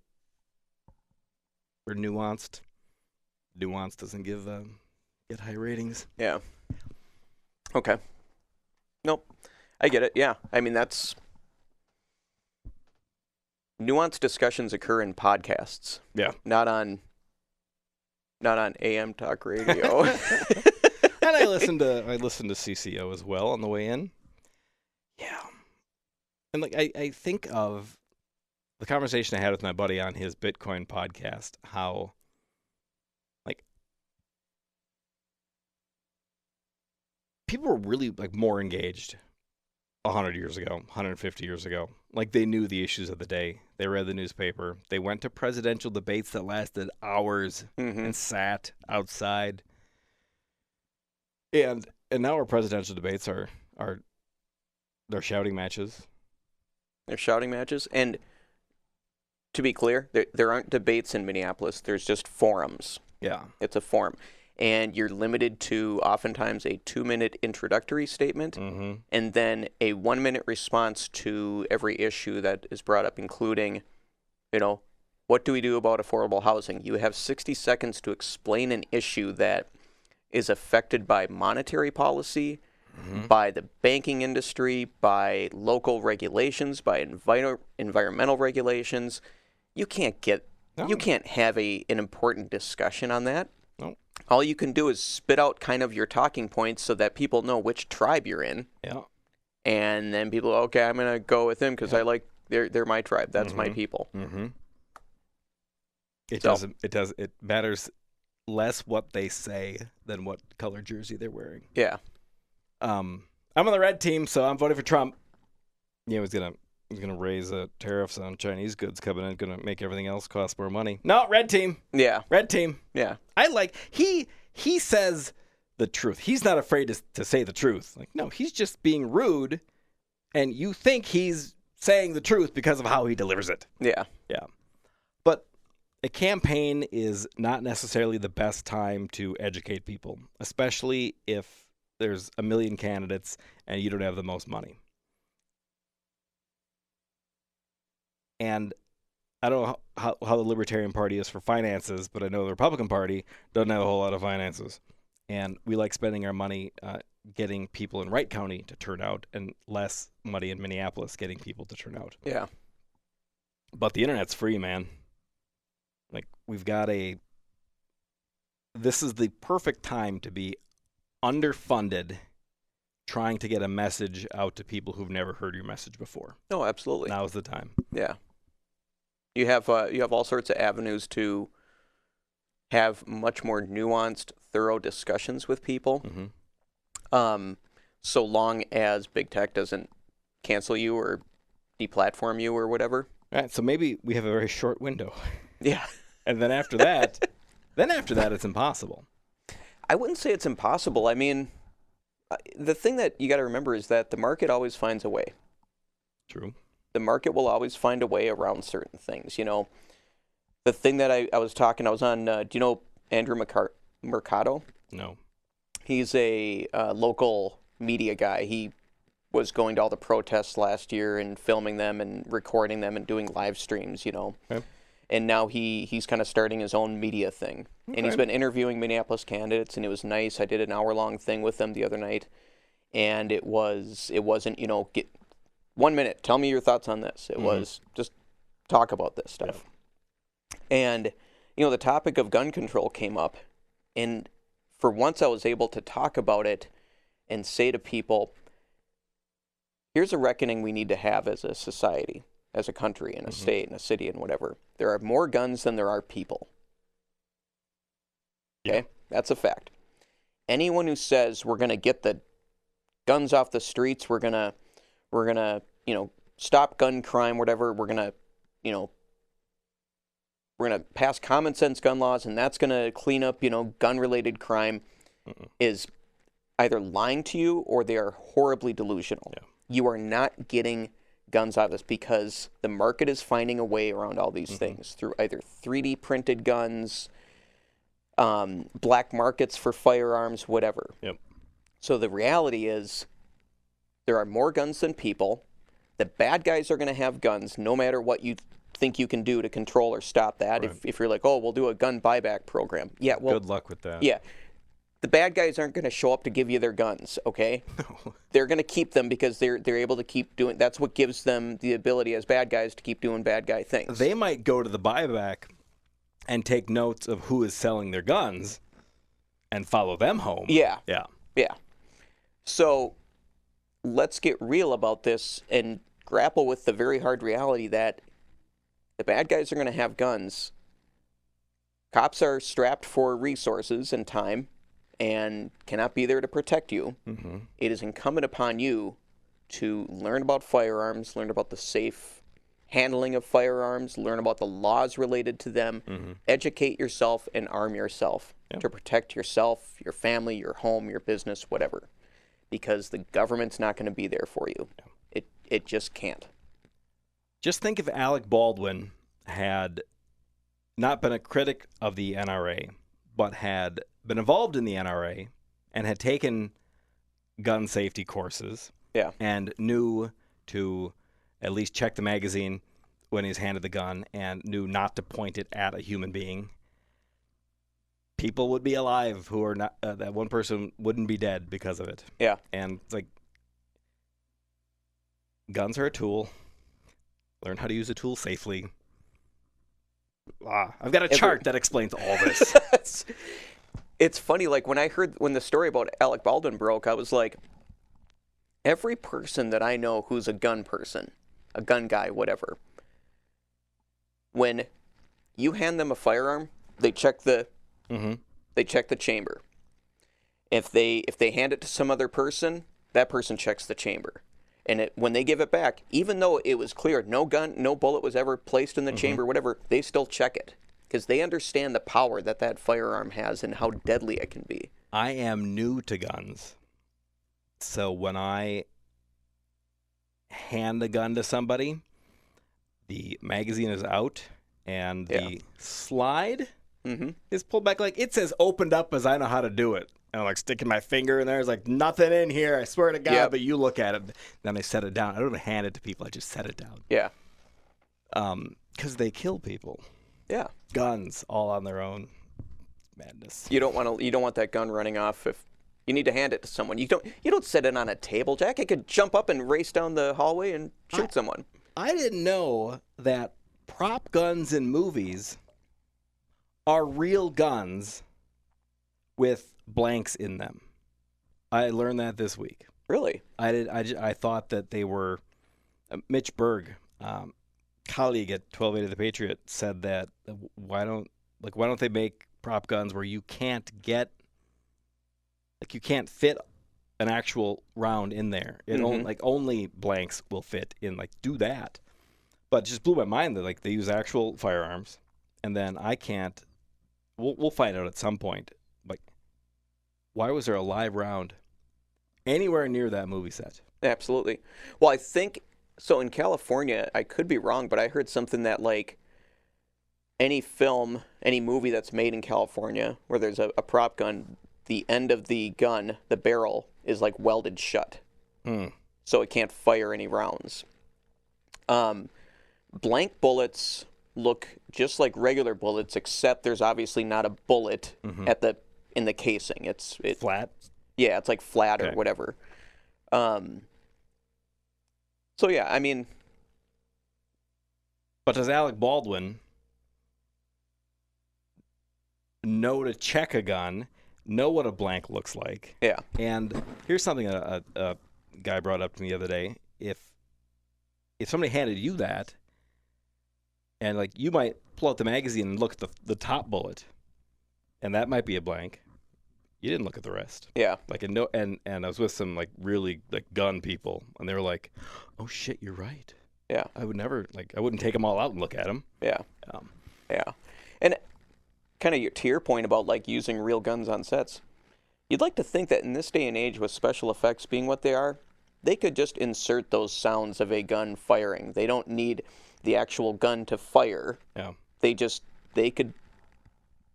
nuanced. Nuance doesn't get high ratings. Yeah. Okay. Nope. I get it. Yeah. I mean, that's nuanced discussions occur in podcasts. Yeah. Not on AM talk radio. And I listened to CCO as well on the way in. Yeah. And, like, I think of the conversation I had with my buddy on his Bitcoin podcast, how, like, people were really, like, more engaged 100 years ago, 150 years ago. Like, they knew the issues of the day. They read the newspaper. They went to presidential debates that lasted hours and sat outside. And now our presidential debates are they're shouting matches. They're shouting matches. And to be clear, there aren't debates in Minneapolis. There's just forums. Yeah. It's a forum. And you're limited to oftentimes a 2-minute introductory statement and then a 1-minute response to every issue that is brought up, including, what do we do about affordable housing? You have 60 seconds to explain an issue that is affected by monetary policy, by the banking industry, by local regulations, by environmental regulations. You can't have an important discussion on that. No. All you can do is spit out kind of your talking points so that people know which tribe you're in. Yeah. And then people, okay, I'm going to go with them because I like, they're my tribe. That's my people. It matters less what they say than what color jersey they're wearing. Yeah. I'm on the red team, so I'm voting for Trump. He's gonna raise tariffs on Chinese goods coming in, gonna make everything else cost more money. No, red team. Yeah. Red team. Yeah. He says the truth. He's not afraid to say the truth. Like, no, he's just being rude, and you think he's saying the truth because of how he delivers it. Yeah. Yeah. But a campaign is not necessarily the best time to educate people, especially if there's a million candidates and you don't have the most money. And I don't know how the Libertarian Party is for finances, but I know the Republican Party doesn't have a whole lot of finances. And we like spending our money getting people in Wright County to turn out and less money in Minneapolis getting people to turn out. Yeah. But the internet's free, man. Like, this is the perfect time to be underfunded trying to get a message out to people who've never heard your message before. No, absolutely. Now's the time. Yeah. You have all sorts of avenues to have much more nuanced, thorough discussions with people. So long as big tech doesn't cancel you or deplatform you or whatever. All right, so maybe we have a very short window. Yeah. And then after that, it's impossible. I wouldn't say it's impossible. I mean, the thing that you got to remember is that the market always finds a way. True. The market will always find a way around certain things. The thing that I was on, do you know Andrew Mercado? No. He's a local media guy. He was going to all the protests last year and filming them and recording them and doing live streams, Okay. And now he's kind of starting his own media thing. Okay. And he's been interviewing Minneapolis candidates, and it was nice. I did an hour-long thing with them the other night, and it wasn't, get 1 minute, tell me your thoughts on this. It was just talk about this stuff. Yeah. And, the topic of gun control came up, and for once I was able to talk about it and say to people, here's a reckoning we need to have as a society, as a country, and a state, and a city, and whatever. There are more guns than there are people. Okay? Yeah. That's a fact. Anyone who says we're going to get the guns off the streets, we're going to, stop gun crime, whatever, we're going to pass common sense gun laws, and that's going to clean up, gun-related crime, is either lying to you or they are horribly delusional. Yeah. You are not getting guns out of this because the market is finding a way around all these things through either 3D printed guns, black markets for firearms, whatever. Yep. So the reality is there are more guns than people. The bad guys are going to have guns no matter what you think you can do to control or stop that. Right. If you're like, oh, we'll do a gun buyback program. Yeah, well, good luck with that. Yeah. The bad guys aren't going to show up to give you their guns, okay? No. They're going to keep them because they're able to keep doing. That's what gives them the ability as bad guys to keep doing bad guy things. They might go to the buyback and take notes of who is selling their guns and follow them home. Yeah. Yeah. Yeah. So let's get real about this and grapple with the very hard reality that the bad guys are going to have guns. Cops are strapped for resources and time and cannot be there to protect you. It is incumbent upon you to learn about firearms, learn about the safe handling of firearms, learn about the laws related to them, educate yourself, and arm yourself to protect yourself, your family, your home, your business, whatever. Because the government's not going to be there for you. It just can't. Just think if Alec Baldwin had not been a critic of the NRA, but had been involved in the NRA and had taken gun safety courses and knew to at least check the magazine when he's handed the gun and knew not to point it at a human being, people would be alive who are not, that one person wouldn't be dead because of it. Yeah. And it's like, guns are a tool. Learn how to use a tool safely. I've got a chart that explains all this. It's funny, like when the story about Alec Baldwin broke, I was like, every person that I know who's a gun person, a gun guy, whatever, when you hand them a firearm, they check the chamber. If they hand it to some other person, that person checks the chamber. And when they give it back, even though it was clear no bullet was ever placed in the chamber, whatever, they still check it because they understand the power that firearm has and how deadly it can be. I am new to guns, so when I hand a gun to somebody, the magazine is out and the slide is pulled back. Like it says opened up as I know how to do it. And I'm like sticking my finger in there. It's like nothing in here. I swear to God. But you look at it. Then I set it down. I don't hand it to people. I just set it down. Yeah. Because they kill people. Yeah. Guns all on their own. Madness. You don't want that gun running off. If you need to hand it to someone, you don't set it on a table, Jack. It could jump up and race down the hallway and shoot someone. I didn't know that prop guns in movies are real guns with blanks in them. I learned that this week. Really? I thought that they were. Mitch Berg, colleague at 1280 The Patriot, said that why don't they make prop guns where you can't fit an actual round in there. Only blanks will fit in. Like do that. But it just blew my mind that they use actual firearms, and then I can't. We'll find out at some point. Why was there a live round anywhere near that movie set? Absolutely. Well, I think so. In California, I could be wrong, but I heard something that any movie that's made in California where there's a prop gun, the end of the gun, the barrel, is welded shut. So it can't fire any rounds. Blank bullets look just like regular bullets, except there's obviously not a bullet in the casing. It's flat? Yeah, it's flat or whatever. So yeah, I mean. But does Alec Baldwin know to check a gun, know what a blank looks like? Yeah. And here's something a guy brought up to me the other day. If somebody handed you that, and you might pull out the magazine and look at the top bullet, and that might be a blank. You didn't look at the rest. Yeah. And I was with some really gun people, and they were like, "Oh shit, you're right." Yeah. I would never I wouldn't take them all out and look at them. Yeah. Yeah. And kind of to your point about using real guns on sets, you'd like to think that in this day and age with special effects being what they are, they could just insert those sounds of a gun firing. They don't need the actual gun to fire. Yeah. They could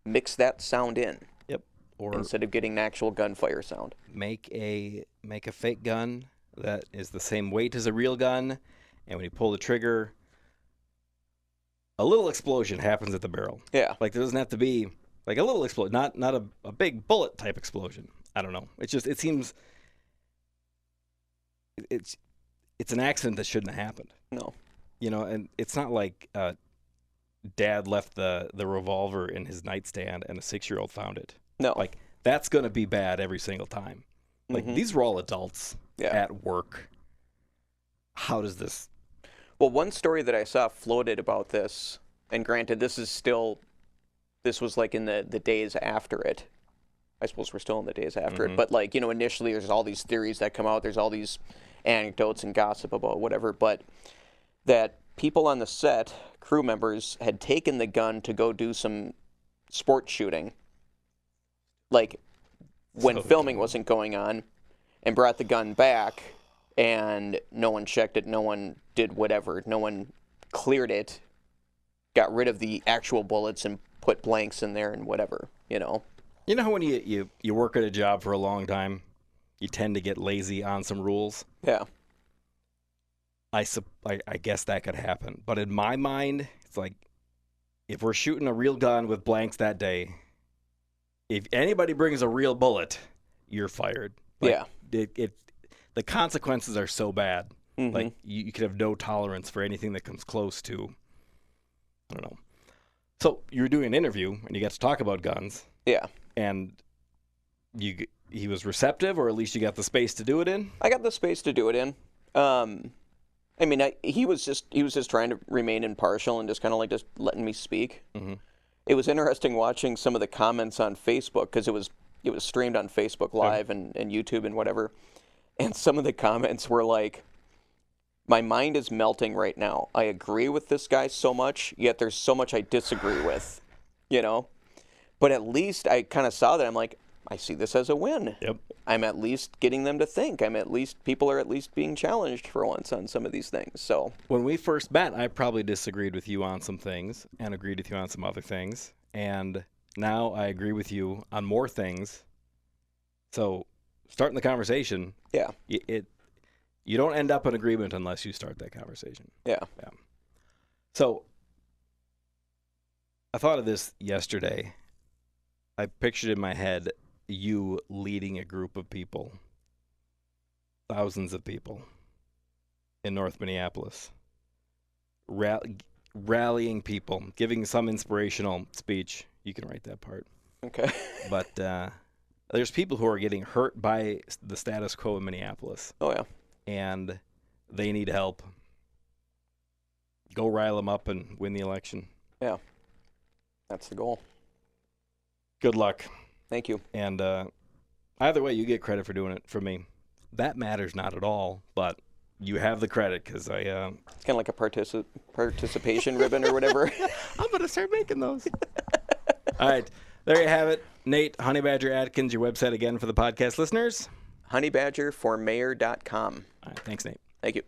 mix that sound in. Yep. Or instead of getting an actual gunfire sound. Make a fake gun that is the same weight as a real gun, and when you pull the trigger, a little explosion happens at the barrel. Yeah. There doesn't have to be a little explosion, not a big bullet type explosion. I don't know. It seems it's an accident that shouldn't have happened. No. And it's not like Dad left the revolver in his nightstand and a 6-year-old found it. No. That's going to be bad every single time. These were all adults at work. How does this... Well, one story that I saw floated about this, and granted, this was in the days after it, I suppose we're still in the days after it. But, like, you know, initially there's all these theories that come out. There's all these anecdotes and gossip about whatever. But that people on the set, crew members, had taken the gun to go do some sport shooting, like when filming wasn't going on, and brought the gun back, and no one checked it, no one did whatever, no one cleared it, got rid of the actual bullets and put blanks in there and whatever, you know. You know how when you work at a job for a long time, you tend to get lazy on some rules? Yeah. I guess that could happen. But in my mind, it's like, if we're shooting a real gun with blanks that day, if anybody brings a real bullet, you're fired. Like, yeah. The consequences are so bad. Like, you could have no tolerance for anything that comes close to, I don't know. So you were doing an interview, and you got to talk about guns. Yeah. And he was receptive, or at least you got the space to do it in? I got the space to do it in. I mean, he was just trying to remain impartial and just kind of like just letting me speak. It was interesting watching some of the comments on Facebook, because it was streamed on Facebook Live and YouTube and whatever. And some of the comments were like, my mind is melting right now. I agree with this guy so much, yet there's so much I disagree with, you know? But at least I kind of saw that. I'm like, I see this as a win. Yep. I'm at least getting them to think. People are at least being challenged for once on some of these things. So when we first met, I probably disagreed with you on some things and agreed with you on some other things. And now I agree with you on more things. So starting the conversation, yeah, you don't end up in agreement unless you start that conversation. Yeah. So I thought of this yesterday. I pictured in my head you leading a group of people, thousands of people in North Minneapolis, rallying people, giving some inspirational speech. You can write that part. Okay. But there's people who are getting hurt by the status quo in Minneapolis. Oh, yeah. And they need help. Go rile them up and win the election. Yeah. That's the goal. Good luck. Thank you. And either way, you get credit for doing it from me. That matters not at all, but you have the credit because I... It's kind of like a participation ribbon or whatever. I'm going to start making those. All right. There you have it. Nate, Honey Badger Atkins, your website again for the podcast listeners. honeybadgerformayor.com. All right. Thanks, Nate. Thank you.